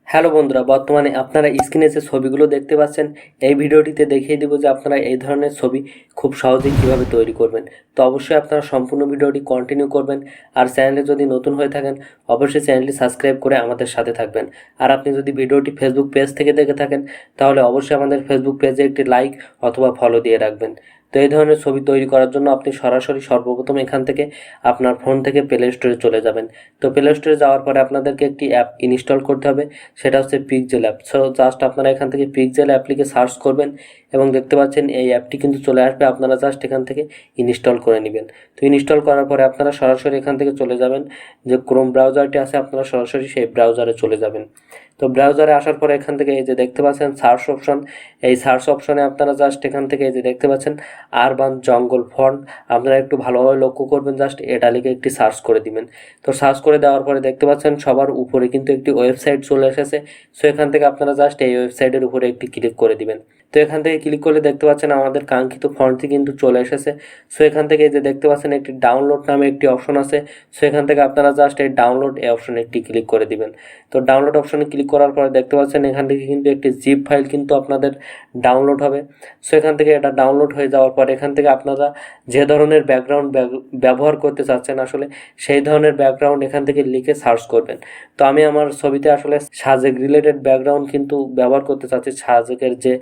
Hello বন্ধুরা, বর্তমানে আপনারা স্ক্রিনে যে ছবিগুলো দেখতে পাচ্ছেন এই ভিডিওটিতে দেখিয়ে দেবো যে আপনারা এই ধরনের ছবি খুব সহজেই কিভাবে তৈরি করবেন। তো অবশ্যই আপনারা সম্পূর্ণ ভিডিওটি কন্টিনিউ করবেন। আর চ্যানেলে যদি নতুন হয়ে থাকেন অবশ্যই চ্যানেলটি সাবস্ক্রাইব করে আমাদের সাথে থাকবেন। আর আপনি যদি ভিডিওটি ফেসবুক পেজ থেকে দেখে থাকেন তাহলে অবশ্যই আমাদের ফেসবুক পেজে একটি লাইক অথবা ফলো দিয়ে রাখবেন। তো এই ধরনের ছবি তৈরি করার জন্য আপনি সরাসরি সর্বপ্রথম এখান থেকে আপনার ফোন থেকে প্লে স্টোরে চলে যাবেন। তো প্লে স্টোরে যাওয়ার পরে আপনাদেরকে একটি অ্যাপ ইনস্টল করতে হবে, সেটা হচ্ছে PixeILab। সো জাস্ট আপনারা এখান থেকে PixeILab লিখে সার্চ করবেন এবং দেখতে পাচ্ছেন এই অ্যাপটি কিন্তু চলে আসবে। আপনারা জাস্ট এখান থেকে ইনস্টল করে নেবেন। তো ইনস্টল করার পরে আপনারা সরাসরি এখান থেকে চলে যাবেন, যে ক্রোম ব্রাউজারটি আছে আপনারা সরাসরি সেই ব্রাউজারে চলে যাবেন। তো ব্রাউজারে আসার পরে এখান থেকে এই যে দেখতে পাচ্ছেন সার্চ অপশন, এই সার্চ অপশনে আপনারা জাস্ট এখান থেকে এই যে দেখতে পাচ্ছেন আরবান জঙ্গল ফন্ট, আপনারা একটু ভালোভাবে লক্ষ্য করবেন, জাস্ট এটা লিখে একটি সার্চ করে দিবেন। তো সার্চ করে দেওয়ার পরে দেখতে পাচ্ছেন সবার উপরে কিন্তু একটি ওয়েবসাইট চলে এসেছে। সো এখান থেকে আপনারা জাস্ট এই ওয়েবসাইটের উপরে একটি ক্লিক করে দিবেন। তো এখান থেকে ক্লিক করলে দেখতে পাচ্ছেন আমাদের কাঙ্ক্ষিত ফন্টটি কিন্তু চলে এসেছে। সো এখান থেকে এই যে দেখতে পাচ্ছেন একটি ডাউনলোড নামে একটি অপশন আছে। সো এখান থেকে আপনারা জাস্ট এই ডাউনলোড এই অপশনে একটি ক্লিক করে দিবেন। তো ডাউনলোড অপশনে ক্লিক করার পরে দেখতে পাচ্ছেন এখান থেকে কিন্তু একটি জিপ ফাইল কিন্তু আপনাদের ডাউনলোড হবে। সো এখান থেকে এটা ডাউনলোড হয়ে যাওয়ার পর এখান থেকে আপনারা যে ধরনের ব্যাকগ্রাউন্ড ব্যবহার করতে চাচ্ছেন আসলে সেই ধরনের ব্যাকগ্রাউন্ড এখান থেকে লিখে সার্চ করবেন। তো আমি আমার ছবিতে আসলে সাজেক রিলেটেড ব্যাকগ্রাউন্ড কিন্তু ব্যবহার করতে চাচ্ছি, সাজেকের যে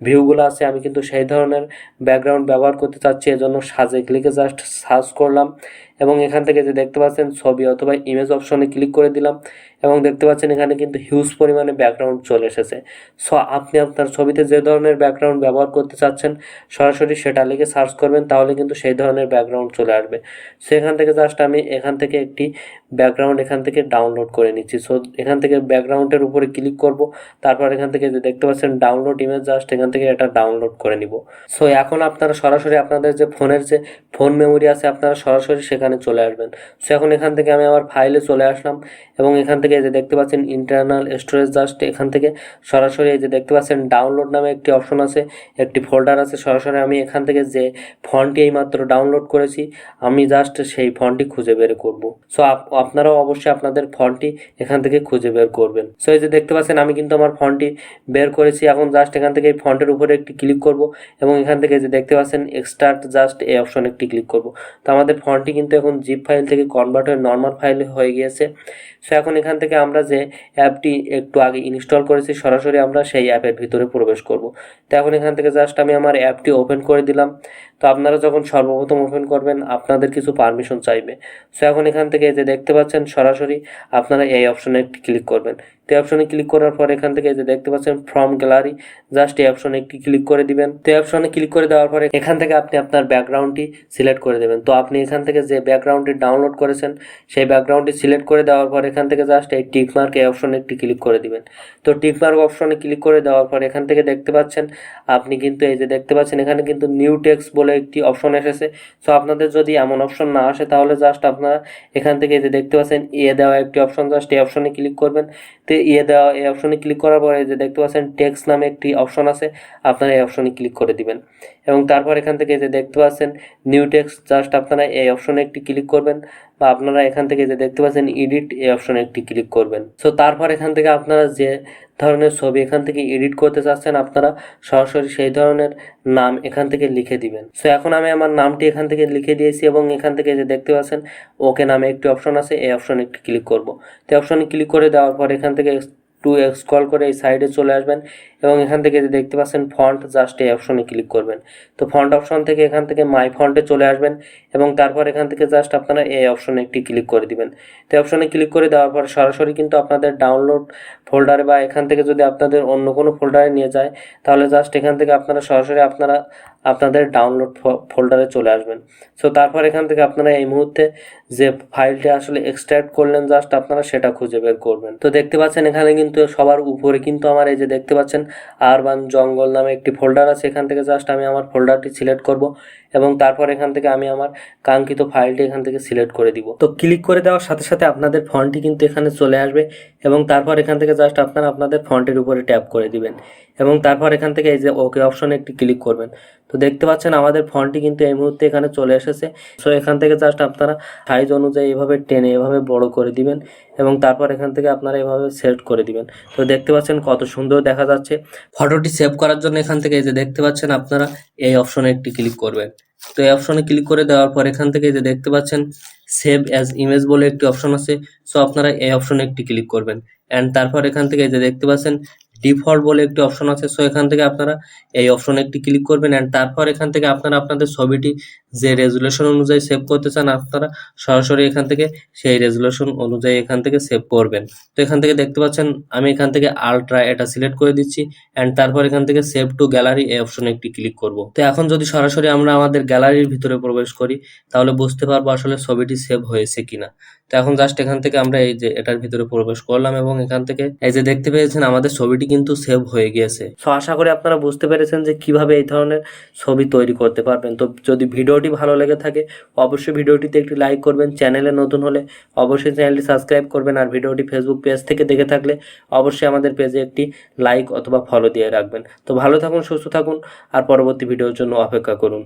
ভিউগুলো আছে আমি কিন্তু সেই ধরনের ব্যাকগ্রাউন্ড ব্যবহার করতে চাচ্ছি, এজন্য সাজেক লিখে জাস্ট সার্চ করলাম এবং এখান থেকে যে দেখতে পাচ্ছেন ছবি অথবা ইমেজ অপশনে ক্লিক করে দিলাম এবং দেখতে পাচ্ছেন এখানে কিন্তু হিউজ পরিমাণে ব্যাকগ্রাউন্ড চলে এসেছে। সো আপনি আপনার ছবিতে যে ধরনের ব্যাকগ্রাউন্ড ব্যবহার করতে চাচ্ছেন সরাসরি সেটা লিখে সার্চ করবেন, তাহলে কিন্তু সেই ধরনের ব্যাকগ্রাউন্ড চলে আসবে। সো এখান থেকে জাস্ট আমি এখান থেকে একটি ব্যাকগ্রাউন্ড এখান থেকে ডাউনলোড করে নিচ্ছি। সো এখান থেকে ব্যাকগ্রাউন্ডের উপরে ক্লিক করব, তারপর এখান থেকে যে দেখতে পাচ্ছেন ডাউনলোড ইমেজ, জাস্ট এখান থেকে এটা ডাউনলোড করে নিব। সো এখন আপনারা সরাসরি আপনাদের যে ফোনের যে ফোন মেমোরি আছে আপনারা সরাসরি সেখানে চলে আসবেন। সো এখন এখান থেকে আমি আমার ফাইলে চলে আসলাম এবং এখান থেকে যে দেখতে পাচ্ছেন ইন্টারনাল স্টোরেজ, জাস্ট এখান থেকে সরাসরি এই যে দেখতে পাচ্ছেন ডাউনলোড নামে একটি অপশন আছে, একটি ফোল্ডার আছে। সরাসরি আমি এখান থেকে যে ফন্টটি এইমাত্র ডাউনলোড করেছি আমি জাস্ট সেই ফন্টটি খুঁজে বের করব। সো আপনারাও অবশ্যই আপনাদের ফন্টটি এখান থেকে খুঁজে বের করবেন। সো এই যে দেখতে পাচ্ছেন আমি কিন্তু আমার ফন্টটি বের করেছি। এখন জাস্ট এখান থেকে এই ফন্টের উপরে একটি ক্লিক করব এবং এখান থেকে যে দেখতে পাচ্ছেন এক্সট্রাক্ট, জাস্ট এই অপশনে একটি ক্লিক করব। তো আমাদের ফন্টটি কিন্তু এখন জিপ ফাইল থেকে কনভার্ট হয়ে নর্মাল ফাইলে হয়ে গিয়েছে। সো এখন এখান থেকে আমরা যে অ্যাপটি একটু আগে ইনস্টল করেছি সরাসরি আমরা সেই অ্যাপের ভিতরে প্রবেশ করব। তো এখন এখান থেকে জাস্ট আমি আমার অ্যাপটি ওপেন করে দিলাম। তো আপনারা যখন সর্বপ্রথম ওপেন করবেন আপনাদের কিছু পারমিশন চাইবে। সো এখন এখান থেকে যে দেখতে পাচ্ছেন সরাসরি আপনারা এই অপশনে একটি ক্লিক করবেন। তো অপশনে ক্লিক করার পর এখান থেকে যে দেখতে পাচ্ছেন ফ্রম গ্যালারি, জাস্ট এই অপশনে একটি ক্লিক করে দিবেন। তো এই অপশনে ক্লিক করে দেওয়ার পরে এখান থেকে আপনি আপনার ব্যাকগ্রাউন্ডটি সিলেক্ট করে দেবেন। তো আপনি এখান থেকে যে ব্যাকগ্রাউন্ডটি ডাউনলোড করেছেন সেই ব্যাকগ্রাউন্ডটি সিলেক্ট করে দেওয়ার পর এখান থেকে জাস্ট এই টিক মার্ক এই অপশনে একটি ক্লিক করে দিবেন। তো টিক মার্ক অপশনে ক্লিক করে দেওয়ার পর এখান থেকে দেখতে পাচ্ছেন আপনি কিন্তু এই যে দেখতে পাচ্ছেন এখানে কিন্তু নিউ টেক্সট বলে একটি অপশন এসেছে। সো আপনাদের যদি এমন অপশন না আসে তাহলে জাস্ট আপনারা এখান থেকে এই যে দেখতে পাচ্ছেন দেওয়া একটি অপশন, জাস্ট এই অপশনে ক্লিক করবেন। তো দেওয়া এই অপশনে ক্লিক করার পরে যে দেখতে পাচ্ছেন টেক্সট নামে একটি অপশন আছে, আপনারা এই অপশনে ক্লিক করে দিবেন এবং তারপর এখান থেকে যে দেখতে পাচ্ছেন নিউ টেক্সট, জাস্ট আপনারা এই অপশনে একটি ক্লিক করবেন বা আপনারা এখান থেকে যে দেখতে পাচ্ছেন এডিট এই অপশনে একটি ক্লিক করবেন। সো তারপর এখান থেকে আপনারা যে ধরনের ছবি এখান থেকে এডিট করতে চাচ্ছেন আপনারা সরাসরি সেই ধরনের নাম এখান থেকে লিখে দিবেন। সো এখন আমি আমার নামটি এখান থেকে লিখে দিয়েছি এবং এখান থেকে যে দেখতে পাচ্ছেন ওকে নামে একটি অপশন আছে, এই অপশনে একটি ক্লিক করব। তো অপশনে ক্লিক করে দেওয়ার পর এখান থেকে টু স্ক্রল করে এই সাইডে চলে আসবেন এবং এখান থেকে যে দেখতে পাচ্ছেন ফন্ট, জাস্ট এই অপশনে ক্লিক করবেন। তো ফন্ট অপশন থেকে এখান থেকে মাই ফন্টে চলে আসবেন এবং তারপর এখান থেকে জাস্ট আপনারা এই অপশনে একটি ক্লিক করে দিবেন। তো অপশনে ক্লিক করে দেওয়ার পর সরাসরি কিন্তু আপনাদের ডাউনলোড ফোল্ডারে বা এখান থেকে যদি আপনাদের অন্য কোনো ফোল্ডারে নিয়ে যায় তাহলে জাস্ট এখান থেকে আপনারা সরাসরি আপনাদের ডাউনলোড ফোল্ডারে চলে আসবেন। সো তারপর এখান থেকে আপনারা এই মুহূর্তে যে ফাইলটি আসলে এক্সট্রাক্ট করলেন জাস্ট আপনারা সেটা খুঁজে বের করবেন। তো দেখতে পাচ্ছেন এখানে কিন্তু সবার উপরে কিন্তু আমার এই যে দেখতে পাচ্ছেন আরবান জঙ্গল নামে একটি ফোল্ডার আছে। এখান থেকে জাস্ট আমি আমার ফোল্ডারটি সিলেক্ট করব এবং তারপর এখান থেকে আমি আমার কাঙ্ক্ষিত ফাইলটি এখান থেকে সিলেক্ট করে দিব। তো ক্লিক করে দেওয়ার সাথে সাথে আপনাদের ফন্টটি কিন্তু এখানে চলে আসবে এবং তারপর এখান থেকে জাস্ট আপনারা আপনাদের ফন্টের উপরে ট্যাপ করে দিবেন এবং তারপর এখান থেকে এই যে ওকে অপশনে একটি ক্লিক করবেন। তো তো দেখতে পাচ্ছেন আমাদের ফন্টটি কিন্তু এই মুহূর্তে এখানে চলে এসেছে। সো এখান থেকে জাস্ট আপনারা সাইজ অনুযায়ী এভাবে টেনে এভাবে বড় করে দিবেন এবং তারপর এখান থেকে আপনারা এভাবে সেট করে দিবেন। তো দেখতে পাচ্ছেন কত সুন্দর দেখা যাচ্ছে। ফটোটি সেভ করার জন্য এখান থেকে এই যে দেখতে পাচ্ছেন আপনারা এই অপশনে একটি ক্লিক করবেন। তো এই অপশনে ক্লিক করে দেওয়ার পর এখান থেকে যে দেখতে পাচ্ছেন সেভ অ্যাজ ইমেজ বলে একটি অপশন আছে। সো আপনারা এই অপশনে একটি ক্লিক করবেন অ্যান্ড তারপর এখান থেকে যে দেখতে পাচ্ছেন ডিফল্ট বলে একটি অপশন আছে। সো এখান থেকে আপনারা এই অপশনে একটি ক্লিক করবেন অ্যান্ড তারপর এখান থেকে আপনারা আপনাদের ছবিটি যে রেজুলেশন অনুযায়ী সেভ করতে চান আপনারা সরাসরি এখান থেকে সেই রেজুলেশন অনুযায়ী এখান থেকে সেভ করবেন। তো এখান থেকে দেখতে পাচ্ছেন আমি এখান থেকে আলট্রা এটা সিলেক্ট করে দিচ্ছি অ্যান্ড তারপর এখান থেকে সেভ টু গ্যালারি এই অপশনে একটি ক্লিক করব। তো এখন যদি সরাসরি আমরা আমাদের গ্যালারির ভিতরে প্রবেশ করি তাহলে বুঝতে পারবো আসলে ছবিটি সেভ হয়েছে কিনা। তো এখন জাস্ট এখান থেকে আমরা এই যে এটার ভিতরে প্রবেশ করলাম এবং এখান থেকে এই যে দেখতে পেয়েছেন আমাদের ছবিটি কিন্তু সেভ হয়ে গিয়েছে। সো আশা করি আপনারা বুঝতে পেরেছেন যে কিভাবে এই ধরনের ছবি তৈরি করতে পারবেন। তো যদি ভিডিওটি ভালো লেগে থাকে অবশ্যই ভিডিওটিতে একটি লাইক করবেন, চ্যানেলে নতুন হলে অবশ্যই চ্যানেলটি সাবস্ক্রাইব করবেন, আর ভিডিওটি ফেসবুক পেজ থেকে দেখে থাকলে অবশ্যই আমাদের পেজে একটি লাইক অথবা ফলো দিয়ে রাখবেন। তো ভালো থাকুন, সুস্থ থাকুন আর পরবর্তী ভিডিওর জন্য অপেক্ষা করুন।